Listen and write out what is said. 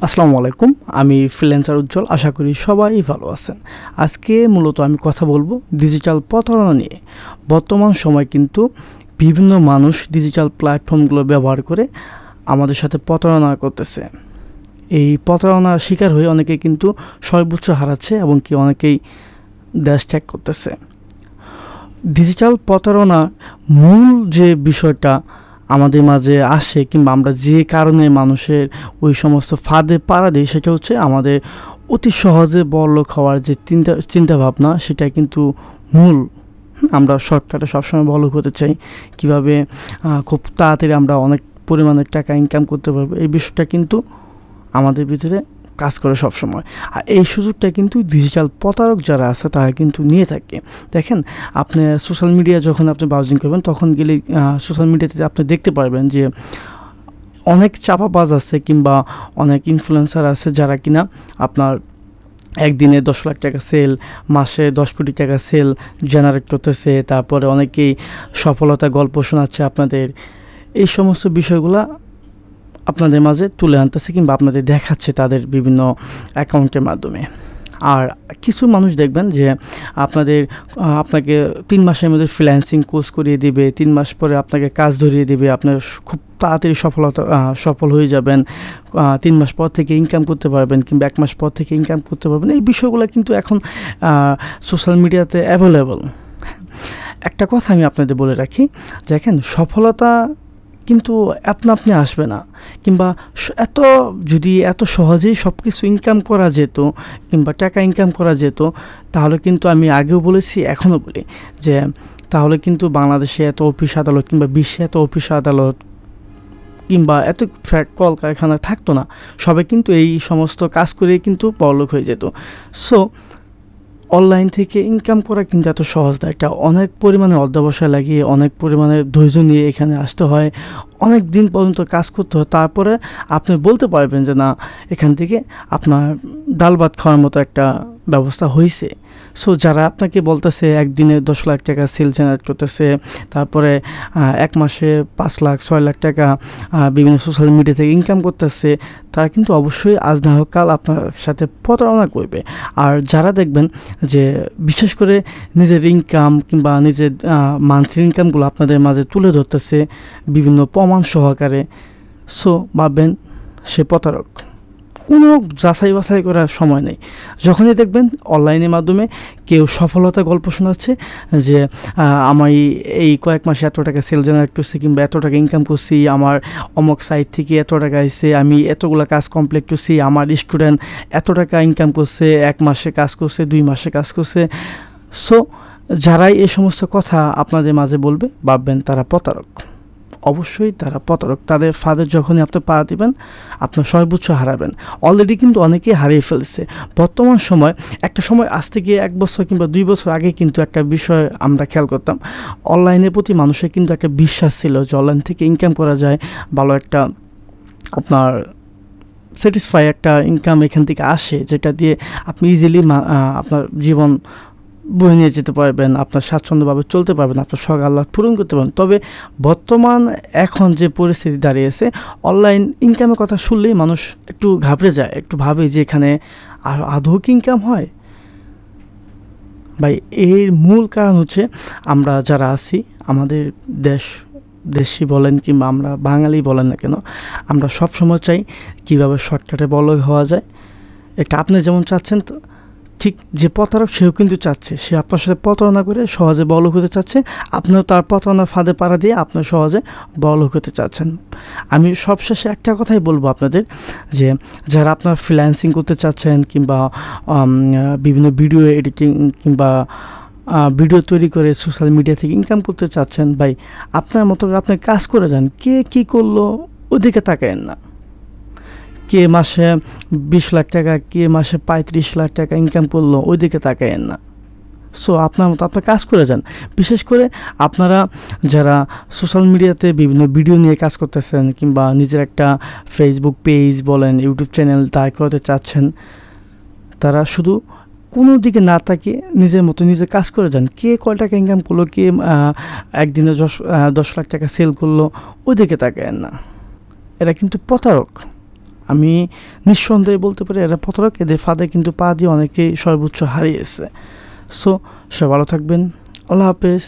আসসালামু আলাইকুম। আমি ফ্রিল্যান্সার উজ্জ্বল। আশা করি সবাই ভালো আছেন। আজকে মূলত আমি কথা বলবো ডিজিটাল প্রতারণা নিয়ে। বর্তমান সময় কিন্তু বিভিন্ন মানুষ ডিজিটাল প্ল্যাটফর্মগুলো ব্যবহার করে আমাদের সাথে প্রতারণা করতেছে। এই প্রতারণার শিকার হয়ে অনেকে কিন্তু সর্বোচ্চ হারাচ্ছে এবং কি অনেকেই দেশ ত্যাগ করতেছে। ডিজিটাল প্রতারণার মূল যে বিষয়টা আমাদের মাঝে আসে কিংবা আমরা যে কারণে মানুষের ওই সমস্ত ফাঁদে পাড়া দিই, সেটা হচ্ছে আমাদের অতি সহজে বড়লোক হওয়ার যে চিন্তাভাবনা, সেটা কিন্তু মূল। আমরা শর্টকাটে সবসময় বড়লোক হতে চাই, কীভাবে খুব তাড়াতাড়ি আমরা অনেক পরিমাণের টাকা ইনকাম করতে পারবো, এই বিষয়টা কিন্তু আমাদের ভিতরে কাজ করে সবসময়। আর এই সুযোগটা কিন্তু ডিজিটাল প্রতারক যারা আছে তারা কিন্তু নিয়ে থাকে। দেখেন, আপনি সোশ্যাল মিডিয়া যখন আপনি ব্রাউজিং করবেন তখন গেলে সোশ্যাল মিডিয়াতে আপনি দেখতে পারবেন যে অনেক চাপাবাজ আছে কিংবা অনেক ইনফ্লুয়েন্সার আছে যারা কিনা আপনার একদিনে 10 লাখ টাকা সেল, মাসে 10 কোটি টাকা সেল জেনারেট করতেছে। তারপরে অনেকেই সফলতা গল্প শোনাচ্ছে আপনাদের। এই সমস্ত বিষয়গুলা আপনাদের মাঝে তুলে আনতেছে কিংবা আপনাদের দেখাচ্ছে তাদের বিভিন্ন অ্যাকাউন্টের মাধ্যমে। আর কিছু মানুষ দেখবেন যে আপনাকে 3 মাসের মধ্যে ফ্রিল্যান্সিং কোর্স করিয়ে দিবে, 3 মাস পরে আপনাকে কাজ ধরিয়ে দিবে, আপনার খুব তাড়াতাড়ি সফল হয়ে যাবেন, 3 মাস পর থেকে ইনকাম করতে পারবেন কিংবা 1 মাস পর থেকে ইনকাম করতে পারবেন। এই বিষয়গুলো কিন্তু এখন সোশ্যাল মিডিয়াতে অ্যাভেলেবল। একটা কথা আমি আপনাদের বলে রাখি, দেখেন, সফলতা কিন্তু আপনি আসবে না, কিংবা যদি এত সহজেই সব কিছু ইনকাম করা যেত কিংবা টাকা ইনকাম করা যেত, তাহলে কিন্তু আমি আগেও বলেছি এখনও বলি যে তাহলে কিন্তু বাংলাদেশে এত অফিস আদালত কিংবা বিশ্বে এত অফিস আদালত কিংবা এত কলকারখানা থাকতো না। সবাই কিন্তু এই সমস্ত কাজ করে কিন্তু বড়লোক হয়ে যেত। সো অনলাইন থেকে ইনকাম করা কিন্তু এত সহজ না। এটা অনেক পরিমাণে অধ্যবসায় লাগিয়ে, অনেক পরিমাণে ধৈর্য নিয়ে এখানে আসতে হয়, অনেক দিন পর্যন্ত কাজ করতে হয়। তারপরে আপনি বলতে পারবেন যে না, এখান থেকে আপনার ডাল ভাত খাওয়ার মতো একটা ব্যবস্থা হয়েছে। সো যারা আপনাকে বলতেছে একদিনে 10 লাখ টাকা সেল জেনারেট করতেছে, তারপরে 1 মাসে 5 লাখ 6 লাখ টাকা বিভিন্ন সোশ্যাল মিডিয়া থেকে ইনকাম করতেছে, তারা কিন্তু অবশ্যই আজ না হোক কাল আপনার সাথে প্রতারণা করবে। আর যারা দেখবেন যে বিশেষ করে নিজের ইনকাম কিংবা নিজের মান্থলি ইনকামগুলো আপনাদের মাঝে তুলে ধরতেছে বিভিন্ন প্রমাণ সহকারে, সো ভাববেন সে প্রতারক। কোনো যাচাই বাছাই করার সময় নেই। যখনই দেখবেন অনলাইনের মাধ্যমে কেউ সফলতা গল্প শোনাচ্ছে যে আমি এই কয়েক মাসে এত টাকা সেল জেনারেট করছি কিংবা এত টাকা ইনকাম করছি, আমার অমুক সাইট থেকে এত টাকা আসছে, আমি এতগুলো কাজ কমপ্লিট করছি, আমার স্টুডেন্ট এত টাকা ইনকাম করছে, 1 মাসে কাজ করছে, 2 মাসে কাজ করছে। সো যারাই এই সমস্ত কথা আপনাদের মাঝে বলবে, ভাববেন তারা প্রতারক। অবশ্যই তারা প্রতারক। তাদের ফাঁদে যখনই আপনি পা দিবেন, আপনার সর্বোচ্চ হারাবেন। অলরেডি কিন্তু অনেকেই হারিয়ে ফেলছে। বর্তমান সময়, একটা সময় আজ থেকে 1 বছর কিংবা 2 বছর আগে কিন্তু একটা বিষয় আমরা খেয়াল করতাম, অনলাইনের প্রতি মানুষের কিন্তু একটা বিশ্বাস ছিল যে অনলাইন থেকে ইনকাম করা যায়, ভালো একটা আপনার স্যাটিসফাই একটা ইনকাম এখান থেকে আসে, যেটা দিয়ে আপনি ইজিলি আপনার জীবন বয়ে নিয়ে যেতে পারবেন, আপনার স্বাচ্ছন্দ্যভাবে চলতে পারবেন, আপনার শখ আহ্লাদ পূরণ করতে পারবেন। তবে বর্তমান এখন যে পরিস্থিতি দাঁড়িয়েছে, অনলাইন ইনকামের কথা শুনলেই মানুষ একটু ঘাবড়ে যায়, একটু ভাবে যে এখানে আদৌ কি ইনকাম হয়। ভাই, এর মূল কারণ হচ্ছে আমরা যারা আছি, আমাদের দেশি বলেন কিংবা আমরা বাঙালি বলেন না কেন, আমরা সবসময় চাই কীভাবে শর্টকাটে বড়লোক হওয়া যায়। এটা আপনি যেমন চাচ্ছেন, ঠিক যে প্রতারক সেও কিন্তু চাচ্ছে, সে আপনার সাথে প্রতারণা করে সহজে বড়লোক হতে চাচ্ছে। আপনিও তার প্রতারণার ফাঁদে পাড়া দিয়ে আপনার সহজে বড়লোক হতে চাচ্ছেন। আমি সবশেষে একটা কথাই বলবো আপনাদের, যে যারা আপনার ফ্রিল্যান্সিং করতে চাচ্ছেন কিংবা বিভিন্ন ভিডিও এডিটিং কিংবা ভিডিও তৈরি করে সোশ্যাল মিডিয়া থেকে ইনকাম করতে চাচ্ছেন, ভাই আপনার মতো করে আপনি কাজ করে যান। কে কী করলো ওদিকে তাকায়েন না। কে মাসে 20 লাখ টাকা, কে মাসে 35 লাখ টাকা ইনকাম করলো, ওই দিকে তাকায়েন না। সো আপনার মতো আপনার কাজ করে যান। বিশেষ করে আপনারা যারা সোশ্যাল মিডিয়াতে বিভিন্ন ভিডিও নিয়ে কাজ করতেছেন কিংবা নিজের একটা ফেসবুক পেজ বলেন, ইউটিউব চ্যানেল দাঁড় করাতে চাচ্ছেন, তারা শুধু কোনো দিকে না তাকিয়ে নিজের মতো নিজে কাজ করে যান। কে কয় টাকা ইনকাম করলো, কে একদিনে 10 লাখ টাকা সেল করলো, ওই দিকে তাকায়েন না। এরা কিন্তু প্রতারক। আমি নিঃসন্দেহে বলতে পারি এরা প্রতারক, এদের ফাঁদে কিন্তু পা দিয়ে অনেকেই সর্বোচ্চ হারিয়েছে। সো সবাই ভালো থাকবেন, আল্লাহ হাফেজ।